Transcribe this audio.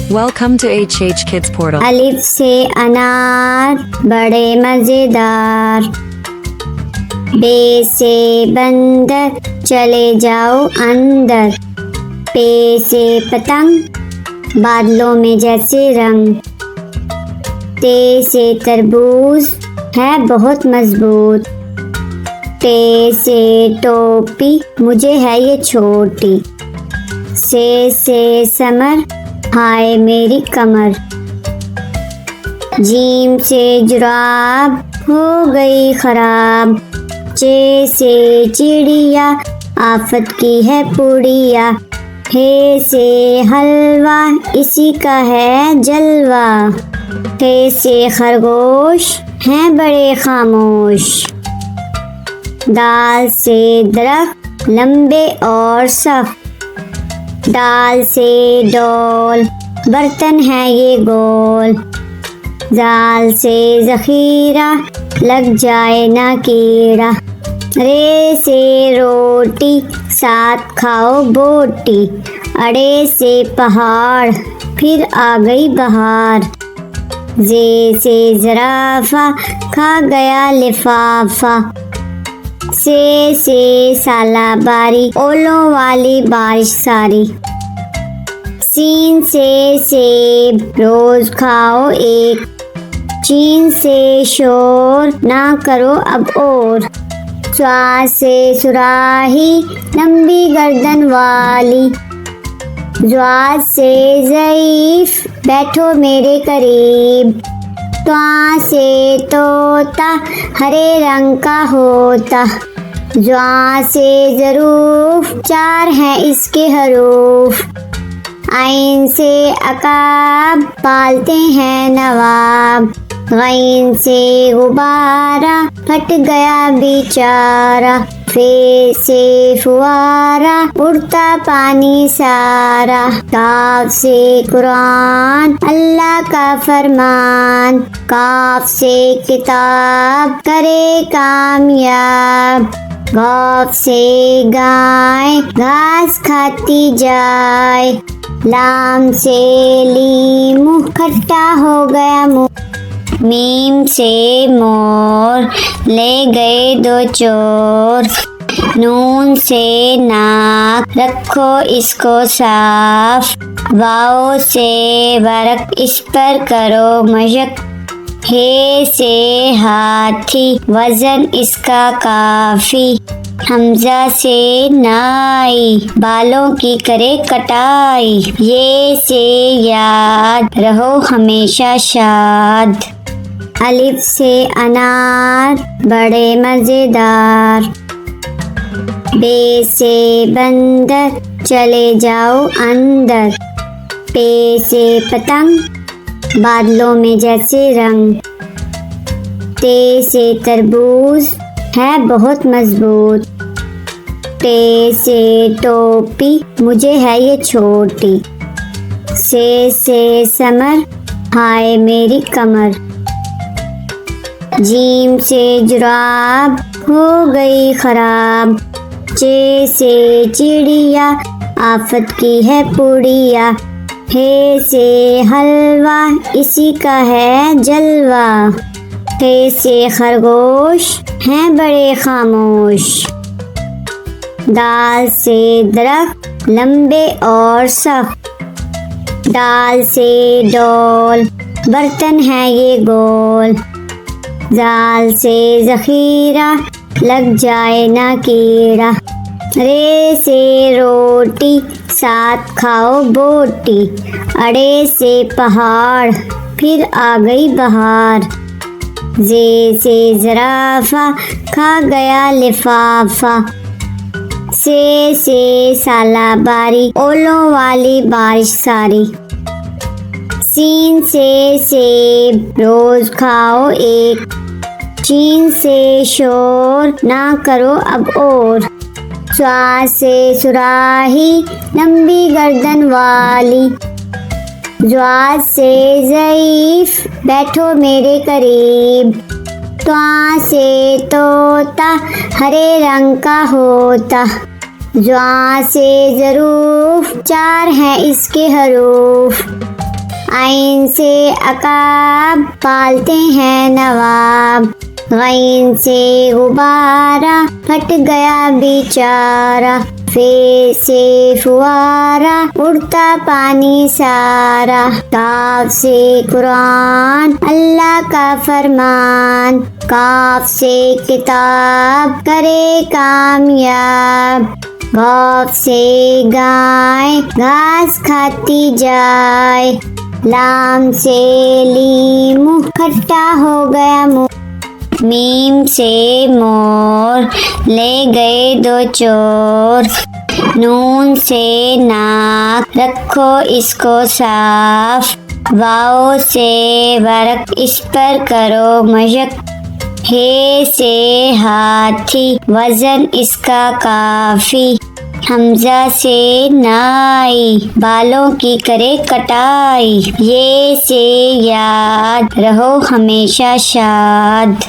Welcome to HH Kids Portal. الف سے انار بڑے مزیدار، بے سے بندر چلے جاؤ اندر، پے سے پتنگ بادلوں میں جیسے رنگ، تے سے تربوز ہے بہت مضبوط، ٹے سے ٹوپی مجھے ہے یہ چھوٹی، سے سمر ہائے میری کمر، جیم سے جراب ہو گئی خراب، چے سے چڑیا آفت کی ہے پوڑیا، ہے سے حلوہ اسی کا ہے جلوہ، ہے سے خرگوش ہیں بڑے خاموش، دال سے درخت لمبے اور سخت، ڈال سے ڈول برتن ہے یہ گول، زال سے ذخیرہ لگ جائے نہ کیڑا، رے سے روٹی ساتھ کھاؤ بوٹی، اڑے سے پہاڑ پھر آ گئی بہار، زے سے زرافہ کھا گیا لفافہ، سے سالہ باری اولوں والی بارش ساری، سین سے سیب روز کھاؤ ایک، چین سے شور نہ کرو اب اور، سوا سے سراہی لمبی گردن والی، زوا سے ضعیف بیٹھو میرے قریب، تواں سے طوطا ہرے رنگ کا ہوتا، زواں سے ظروف چار ہیں اس کے حروف، عین سے عقاب پالتے ہیں نواب، غین سے غبارہ پھٹ گیا بیچارہ، فے سے فوارہ اڑتا پانی سارا، کاف سے قرآن اللہ کا فرمان، کاف سے کتاب کرے کامیاب، غاف سے گائے گھاس کھاتی جائے، لام سے لیمو کھٹا ہو گیا منہ، میم سے مور لے گئے دو چور، نون سے ناک رکھو اس کو صاف، واؤ سے ورق اس پر کرو مشق، ہے سے ہاتھی وزن اس کا کافی، حمزہ سے نائی بالوں کی کرے کٹائی، یہ سے یاد رہو ہمیشہ شاد، الف سے انار بڑے مزیدار، بے سے بندر چلے جاؤ اندر، پے سے پتنگ بادلوں میں جیسے رنگ، تے سے تربوز ہے بہت مضبوط، ٹے سے ٹوپی مجھے ہے یہ چھوٹی، سے سمر ہائے میری کمر، جیم سے جراب ہو گئی خراب، چے سے چڑیا آفت کی ہے پوڑیا، ہے سے حلوہ اسی کا ہے جلوہ، ہے سے خرگوش ہیں بڑے خاموش، دال سے درخت لمبے اور سخت، ڈال سے ڈول برتن ہے یہ گول، زال سے ذخیرہ لگ جائے نہ کیڑا، رے سے روٹی ساتھ کھاؤ بوٹی، اڑے سے پہاڑ پھر آ گئی بہار، زے سے زرافہ کھا گیا لفافہ، سے سالہ باری اولوں والی بارش ساری، سین سے سیب روز کھاؤ ایک، چین سے شور نہ کرو اب اور، سوا سے سراہی لمبی گردن والی، زوا سے ضعیف بیٹھو میرے قریب، تواں سے طوطا ہرے رنگ کا ہوتا، زواں سے ظروف چار ہیں اس کے حروف، عین سے عقاب پالتے ہیں نواب، غین سے غبارہ پھٹ گیا بیچارہ، فے سے فوارہ اڑتا پانی سارا، کاف سے قرآن اللہ کا فرمان، کاف سے کتاب کرے کامیاب، غاف سے گائے گھاس کھاتی جائے، لام سے لیمو کھٹا ہو گیا منہ، میم سے مور لے گئے دو چور، نون سے ناک رکھو اس کو صاف، واؤ سے ورق اس پر کرو مشق، ہے سے ہاتھی وزن اس کا کافی، حمزہ سے نائی بالوں کی کرے کٹائی، یہ سے یاد رہو ہمیشہ شاد۔